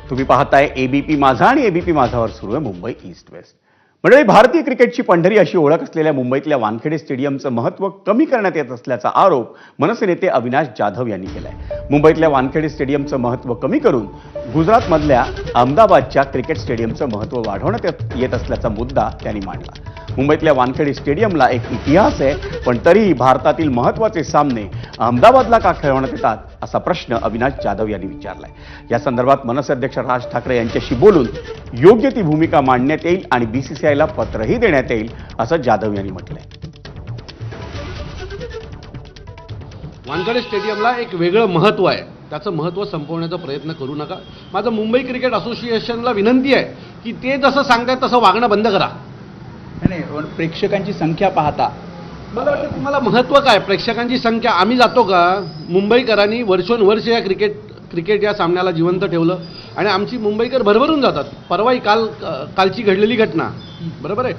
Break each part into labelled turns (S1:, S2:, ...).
S1: तुम्ही पाहताय एबीपी माझा आणि एबीपी माझावर सुरू आहे मुंबई ईस्ट वेस्ट. मंडळी, भारतीय क्रिकेटची पंढरी अशी ओळख असलेल्या मुंबईतल्या वानखेडे स्टेडियमचं महत्त्व कमी करण्यात येत असल्याचा आरोप मनसे नेते अविनाश जाधव यांनी केलाय. मुंबईतल्या वानखेडे स्टेडियमचं महत्त्व कमी करून गुजरातमधल्या अहमदाबादच्या क्रिकेट स्टेडियमचं महत्त्व वाढवण्यात येत असल्याचा मुद्दा त्यांनी मांडला. मुंबईतल्या वानखेडे स्टेडियमला एक इतिहास आहे, पण तरीही भारतातील महत्त्वाचे सामने अहमदाबादला का खेळवण्यात येतात असा प्रश्न अविनाश जाधव यांनी विचारलाय. या संदर्भात मनसे अध्यक्ष राज ठाकरे यांच्याशी बोलून योग्य ती भूमिका मांडण्यात येईल आणि बीसीसीआयला पत्रही देण्यात येईल असं जाधव यांनी म्हटलंय.
S2: वानखेडे स्टेडियमला एक वेगळं महत्त्व आहे, त्याचं महत्त्व संपवण्याचा प्रयत्न करू नका. माझं मुंबई क्रिकेट असोसिएशनला विनंती आहे की ते जसं सांगतायत तसं वागणं बंद करा.
S3: नाही, प्रेक्षकांची संख्या पाहता
S2: मला वाटतं तुम्हाला महत्त्व काय, प्रेक्षकांची संख्या. आम्ही जातो का? मुंबईकरांनी वर्षोनवर्ष या क्रिकेट या सामन्याला जिवंत ठेवलं आणि आमची मुंबईकर भरभरून जातात. परवाही कालची घडलेली घटना, बरोबर आहे.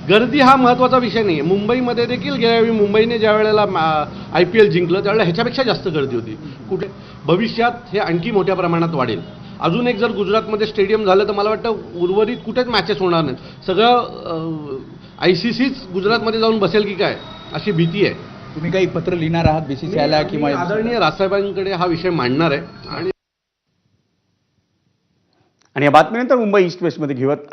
S2: गर्दी हा महत्त्वाचा विषय नाही आहे. मुंबईमध्ये देखील गेल्यावेळी मुंबईने ज्या वेळेला IPL जिंकलं त्यावेळेला ह्याच्यापेक्षा जास्त गर्दी होती. कुठे भविष्यात हे आणखी मोठ्या प्रमाणात वाढेल. अजून एक जर गुजरातमध्ये स्टेडियम झालं तर मला वाटतं उर्वरित कुठेच मॅचेस होणार नाहीत. सगळं ICCच गुजरातमध्ये जाऊन बसेल की काय अशी भीती आहे.
S3: तुम्ही काही पत्र लिहिणार आहात बीसीसीआयला किंवा
S2: आदरणीय राजसाहेबांकडे हा विषय मांडणार आहे. आणि
S1: या बातमीनंतर मुंबई ईस्ट वेस्टमध्ये घेऊयात